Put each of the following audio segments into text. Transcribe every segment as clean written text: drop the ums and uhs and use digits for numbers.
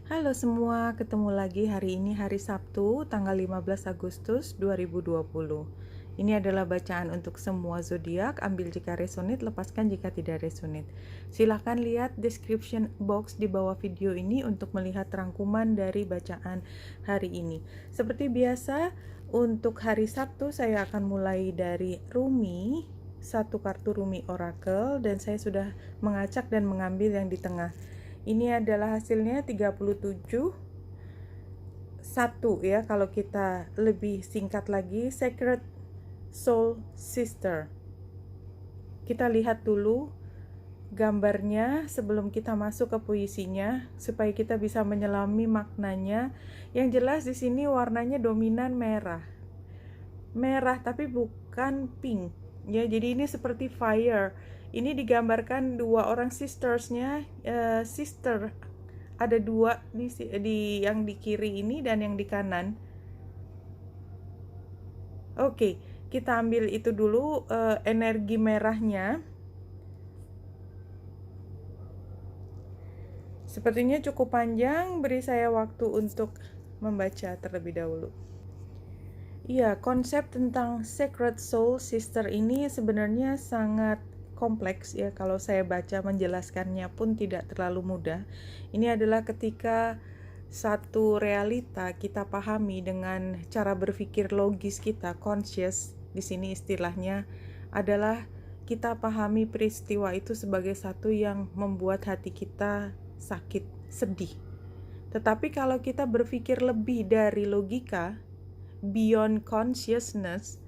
Halo semua, ketemu lagi hari ini hari Sabtu, tanggal 15 Agustus 2020. Ini adalah bacaan untuk semua zodiak, ambil jika resonate, lepaskan jika tidak resonate. Silahkan lihat description box di bawah video ini untuk melihat rangkuman dari bacaan hari ini. Seperti biasa, untuk hari Sabtu saya akan mulai dari Rumi, satu kartu Rumi Oracle, dan saya sudah mengacak dan mengambil yang di tengah. Ini adalah hasilnya 37 1 ya, kalau kita lebih singkat lagi, Sacred Soul Sister. Kita lihat dulu gambarnya sebelum kita masuk ke puisinya supaya kita bisa menyelami maknanya. Yang jelas di sini warnanya dominan merah. Merah tapi bukan pink. Ya, jadi ini seperti fire. Ini digambarkan dua orang sistersnya, sister ada dua di yang di kiri ini dan yang di kanan. Oke, kita ambil itu dulu, energi merahnya. Sepertinya cukup panjang, beri saya waktu untuk membaca terlebih dahulu. Iya, konsep tentang Sacred Soul Sister ini sebenarnya sangat kompleks ya. Kalau saya baca menjelaskannya pun tidak terlalu mudah. Ini adalah ketika satu realita kita pahami dengan cara berpikir logis kita, conscious. Di sini istilahnya adalah kita pahami peristiwa itu sebagai satu yang membuat hati kita sakit, sedih. Tetapi kalau kita berpikir lebih dari logika, beyond consciousness,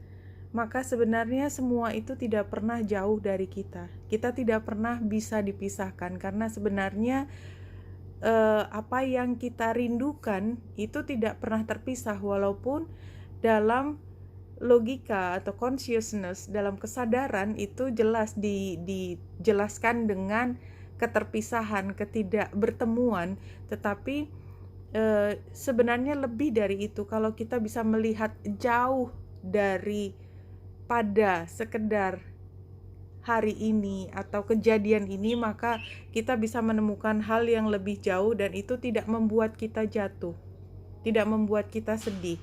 maka sebenarnya semua itu tidak pernah jauh dari kita. Kita tidak pernah bisa dipisahkan karena sebenarnya apa yang kita rindukan itu tidak pernah terpisah, walaupun dalam logika atau consciousness, dalam kesadaran itu jelas dijelaskan dengan keterpisahan, ketidakbertemuan, tetapi sebenarnya lebih dari itu. Kalau kita bisa melihat jauh dari pada sekedar hari ini atau kejadian ini, maka kita bisa menemukan hal yang lebih jauh, dan itu tidak membuat kita jatuh, tidak membuat kita sedih,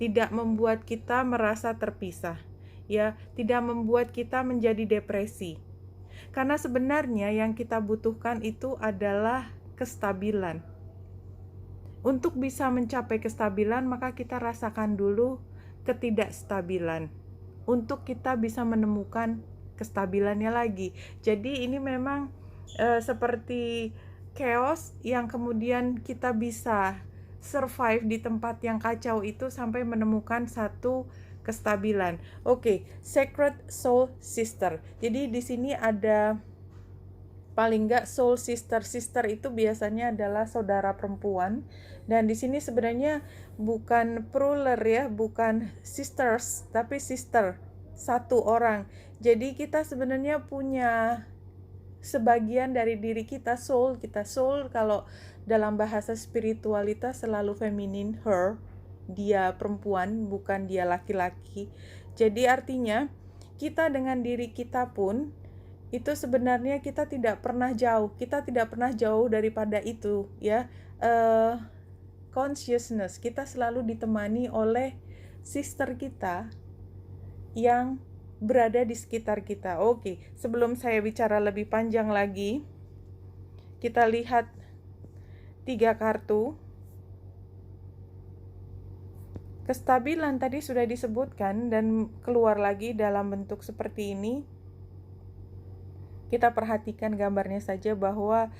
tidak membuat kita merasa terpisah, ya, tidak membuat kita menjadi depresi. Karena sebenarnya yang kita butuhkan itu adalah kestabilan. Untuk bisa mencapai kestabilan, maka kita rasakan dulu ketidakstabilan untuk kita bisa menemukan kestabilannya lagi. Jadi ini memang seperti chaos yang kemudian kita bisa survive di tempat yang kacau itu sampai menemukan satu kestabilan. Oke, Sacred Soul Sister. Jadi di sini ada paling enggak soul sister. Sister itu biasanya adalah saudara perempuan, dan di sini sebenarnya bukan plural ya, bukan sisters tapi sister, satu orang. Jadi kita sebenarnya punya sebagian dari diri kita, soul kita. Soul kalau dalam bahasa spiritualitas selalu feminin, her, dia perempuan, bukan dia laki-laki. Jadi artinya kita dengan diri kita pun itu sebenarnya kita tidak pernah jauh, daripada itu ya. Consciousness kita selalu ditemani oleh sister kita yang berada di sekitar kita. Oke, sebelum saya bicara lebih panjang lagi, kita lihat 3 kartu. Kestabilan tadi sudah disebutkan dan keluar lagi dalam bentuk seperti ini. Kita perhatikan gambarnya saja bahwa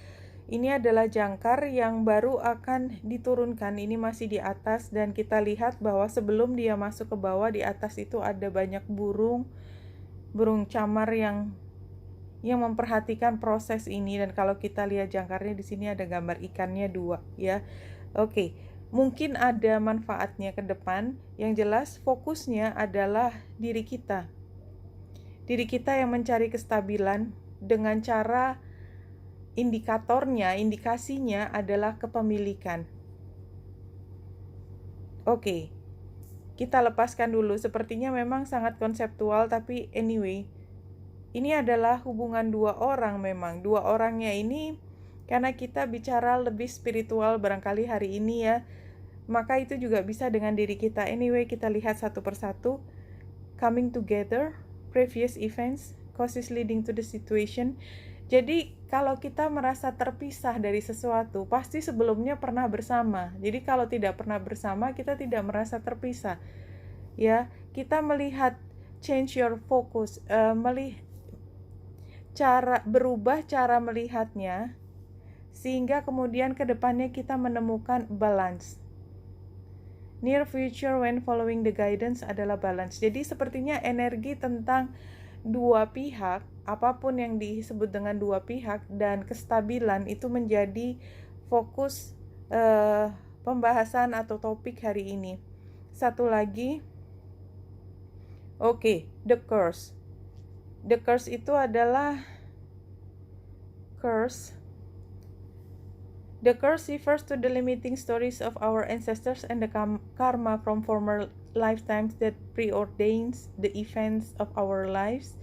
ini adalah jangkar yang baru akan diturunkan. Ini masih di atas, dan kita lihat bahwa sebelum dia masuk ke bawah, di atas itu ada banyak burung camar yang memperhatikan proses ini. Dan kalau kita lihat jangkarnya di sini ada gambar ikannya 2 ya. Oke, mungkin ada manfaatnya ke depan. Yang jelas fokusnya adalah diri kita. Diri kita yang mencari kestabilan dengan cara indikasinya adalah kepemilikan. Oke, kita lepaskan dulu. Sepertinya memang sangat konseptual, tapi anyway, ini adalah hubungan 2 orang. Memang 2 orangnya ini Karena kita bicara lebih spiritual barangkali hari ini ya, maka itu juga bisa dengan diri kita. Anyway, kita lihat satu persatu. Coming together, previous events, causes leading to the situation. Jadi kalau kita merasa terpisah dari sesuatu, pasti sebelumnya pernah bersama. Jadi kalau tidak pernah bersama, kita tidak merasa terpisah. Ya, kita melihat change your focus, berubah cara melihatnya, sehingga kemudian ke depannya kita menemukan balance. Near future when following the guidance adalah balance. Jadi sepertinya energi tentang dua pihak, apapun yang disebut dengan dua pihak dan kestabilan itu menjadi fokus pembahasan atau topik hari ini. Satu lagi, the curse. The curse itu adalah The curse refers to the limiting stories of our ancestors and the karma from former lifetimes that preordains the events of our lives.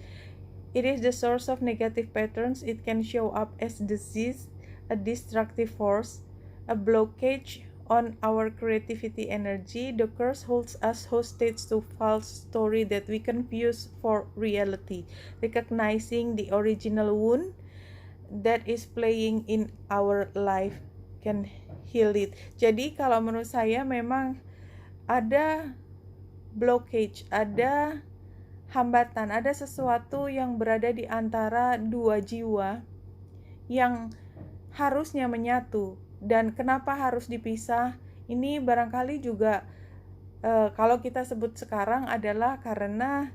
It is the source of negative patterns. It can show up as disease, a destructive force, a blockage on our creativity energy. The curse holds us hostage to false story that we confuse for reality. Recognizing the original wound that is playing in our life can heal it. Jadi kalau menurut saya memang ada blockage, ada hambatan, ada sesuatu yang berada di antara dua jiwa yang harusnya menyatu. Dan kenapa harus dipisah? Ini barangkali juga kalau kita sebut sekarang adalah karena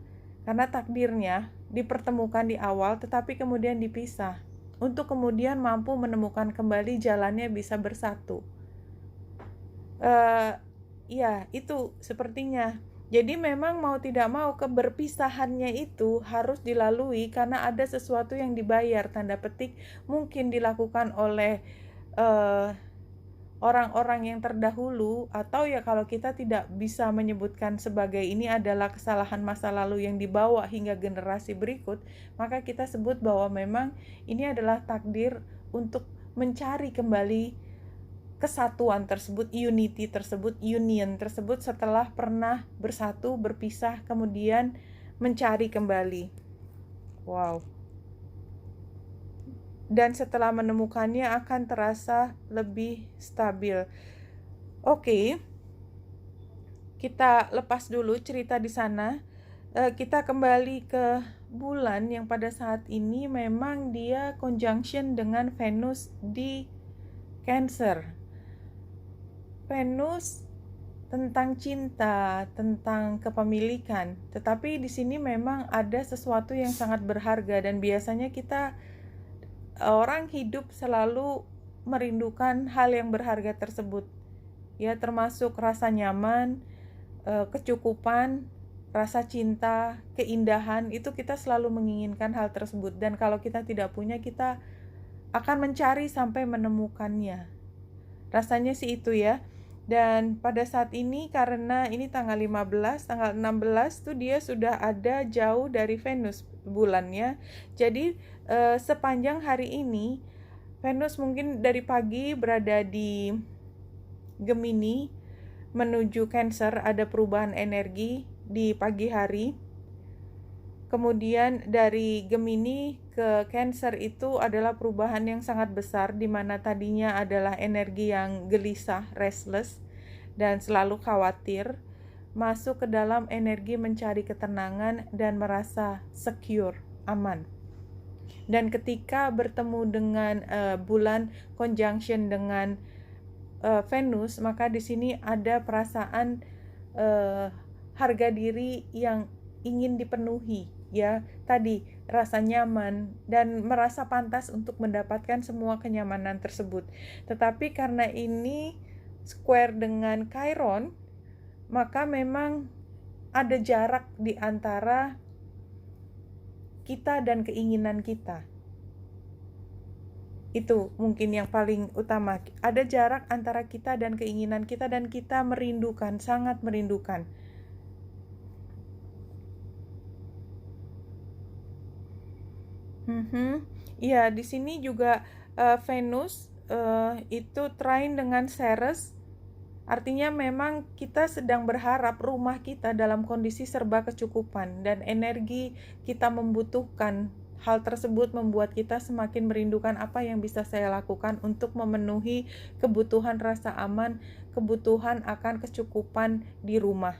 takdirnya dipertemukan di awal tetapi kemudian dipisah, untuk kemudian mampu menemukan kembali jalannya bisa bersatu. Ya, itu sepertinya. Jadi memang mau tidak mau keberpisahannya itu harus dilalui karena ada sesuatu yang dibayar, tanda petik, mungkin dilakukan oleh orang-orang yang terdahulu, atau ya kalau kita tidak bisa menyebutkan sebagai ini adalah kesalahan masa lalu yang dibawa hingga generasi berikut, maka kita sebut bahwa memang ini adalah takdir untuk mencari kembali kesatuan tersebut, unity tersebut, union tersebut setelah pernah bersatu, berpisah, kemudian mencari kembali. Wow. Dan setelah menemukannya akan terasa lebih stabil. Oke, kita lepas dulu cerita di sana. Kita kembali ke bulan yang pada saat ini memang dia conjunction dengan Venus di Cancer. Venus tentang cinta, tentang kepemilikan. Tetapi di sini memang ada sesuatu yang sangat berharga dan biasanya orang hidup selalu merindukan hal yang berharga tersebut. Ya, termasuk rasa nyaman, kecukupan, rasa cinta, keindahan, itu kita selalu menginginkan hal tersebut. Dan kalau kita tidak punya, kita akan mencari sampai menemukannya. Rasanya sih itu ya. Dan pada saat ini karena ini tanggal 15, tanggal 16 tuh dia sudah ada jauh dari Venus bulannya. Jadi sepanjang hari ini Venus mungkin dari pagi berada di Gemini menuju Cancer, ada perubahan energi di pagi hari. Kemudian dari Gemini ke Cancer itu adalah perubahan yang sangat besar, di mana tadinya adalah energi yang gelisah, restless, dan selalu khawatir, masuk ke dalam energi mencari ketenangan dan merasa secure, aman. Dan ketika bertemu dengan bulan conjunction dengan Venus, maka di sini ada perasaan harga diri yang ingin dipenuhi, ya, tadi rasa nyaman dan merasa pantas untuk mendapatkan semua kenyamanan tersebut. Tetapi karena ini square dengan Chiron, maka memang ada jarak di antara kita dan keinginan kita. Itu mungkin yang paling utama. Ada jarak antara kita dan keinginan kita, dan kita merindukan, sangat merindukan. Iya, di sini juga Venus itu trine dengan Ceres, artinya memang kita sedang berharap rumah kita dalam kondisi serba kecukupan dan energi kita membutuhkan. Hal tersebut membuat kita semakin merindukan apa yang bisa saya lakukan untuk memenuhi kebutuhan rasa aman, kebutuhan akan kecukupan di rumah.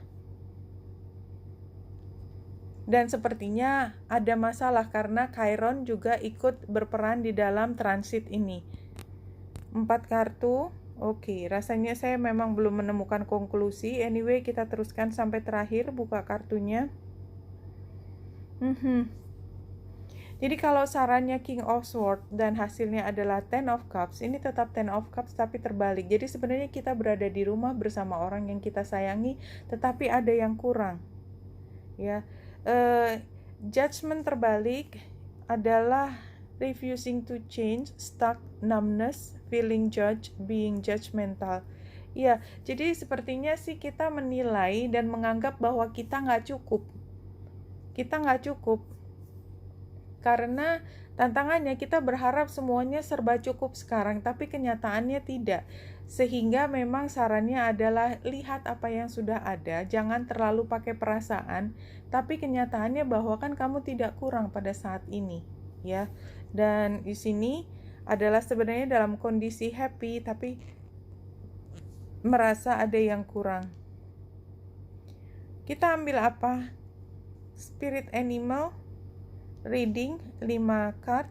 Dan sepertinya ada masalah karena Chiron juga ikut berperan di dalam transit ini. 4 kartu. Oke, rasanya saya memang belum menemukan konklusi. Anyway, kita teruskan sampai terakhir, buka kartunya. Jadi kalau sarannya King of Swords dan hasilnya adalah Ten of Cups, ini tetap Ten of Cups tapi terbalik. Jadi sebenarnya kita berada di rumah bersama orang yang kita sayangi, tetapi ada yang kurang. Ya, judgment terbalik adalah refusing to change, stuck, numbness, feeling judged, being judgmental. Ya, jadi sepertinya sih kita menilai dan menganggap bahwa kita nggak cukup. Kita nggak cukup. Karena tantangannya kita berharap semuanya serba cukup sekarang, tapi kenyataannya tidak. Sehingga memang sarannya adalah lihat apa yang sudah ada, jangan terlalu pakai perasaan, tapi kenyataannya bahwa kan kamu tidak kurang pada saat ini, ya. Dan di sini adalah sebenarnya dalam kondisi happy, tapi merasa ada yang kurang. Kita ambil apa? Spirit animal. Reading 5 card.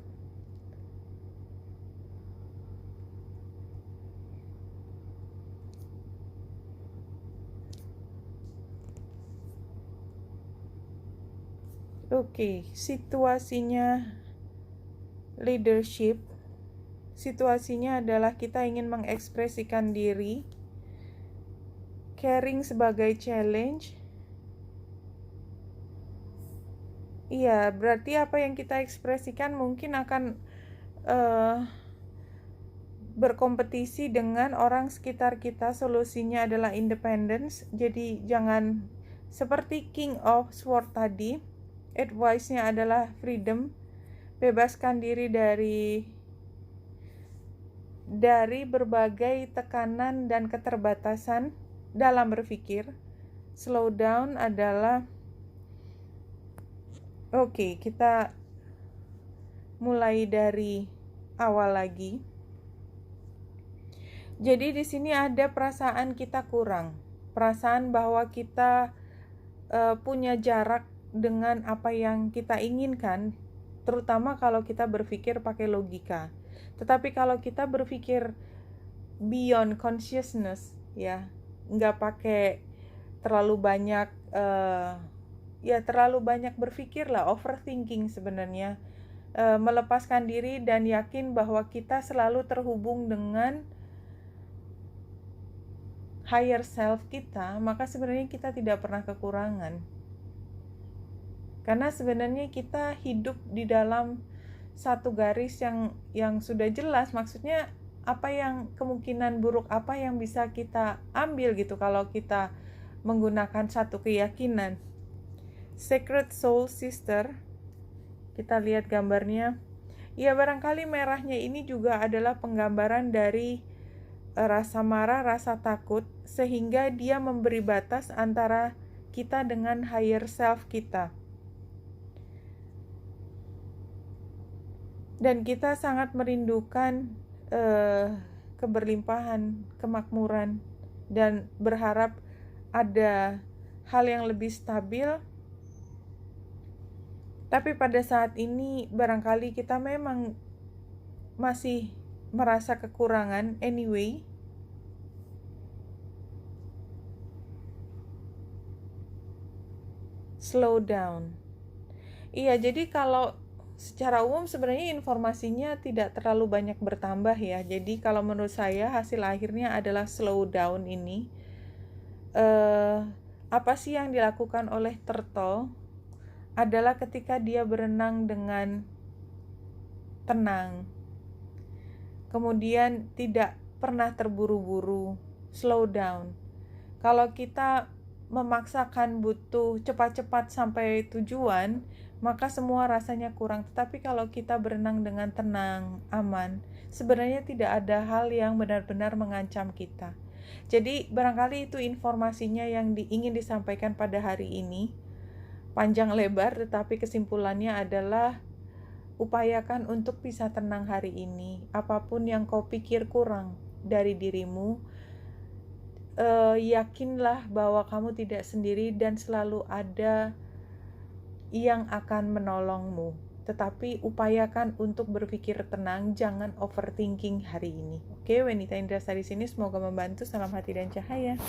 Oke, situasinya leadership. Situasinya adalah kita ingin mengekspresikan diri. Caring sebagai challenge. Iya, berarti apa yang kita ekspresikan mungkin akan berkompetisi dengan orang sekitar kita. Solusinya adalah independence. Jadi jangan seperti King of Swords tadi. Advice-nya adalah freedom. Bebaskan diri dari berbagai tekanan dan keterbatasan dalam berpikir. Slow down adalah oke, kita mulai dari awal lagi. Jadi di sini ada perasaan kita kurang, perasaan bahwa kita punya jarak dengan apa yang kita inginkan, terutama kalau kita berpikir pakai logika. Tetapi kalau kita berpikir beyond consciousness, ya, nggak pakai terlalu banyak terlalu banyak berpikir lah, overthinking sebenarnya, melepaskan diri dan yakin bahwa kita selalu terhubung dengan higher self kita, maka sebenarnya kita tidak pernah kekurangan. Karena sebenarnya kita hidup di dalam satu garis yang sudah jelas, maksudnya apa yang kemungkinan buruk apa yang bisa kita ambil gitu kalau kita menggunakan satu keyakinan. Sacred Soul Sister, kita lihat gambarnya. Ya, barangkali merahnya ini juga adalah penggambaran dari rasa marah, rasa takut, sehingga dia memberi batas antara kita dengan higher self kita. Dan kita sangat merindukan keberlimpahan, kemakmuran, dan berharap ada hal yang lebih stabil. Tapi pada saat ini barangkali kita memang masih merasa kekurangan anyway. Slow down. Iya, jadi kalau secara umum sebenarnya informasinya tidak terlalu banyak bertambah ya. Jadi kalau menurut saya hasil akhirnya adalah slow down ini. Apa sih yang dilakukan oleh turtle? Adalah ketika dia berenang dengan tenang, kemudian tidak pernah terburu-buru, slow down. Kalau kita memaksakan butuh cepat-cepat sampai tujuan, maka semua rasanya kurang. Tetapi kalau kita berenang dengan tenang, aman, sebenarnya tidak ada hal yang benar-benar mengancam kita. Jadi barangkali itu informasinya yang ingin disampaikan pada hari ini. Panjang lebar, tetapi kesimpulannya adalah upayakan untuk bisa tenang hari ini. Apapun yang kau pikir kurang dari dirimu, yakinlah bahwa kamu tidak sendiri dan selalu ada yang akan menolongmu. Tetapi upayakan untuk berpikir tenang, jangan overthinking hari ini. Oke, Wenita Indrasta di sini, semoga membantu. Salam hati dan cahaya.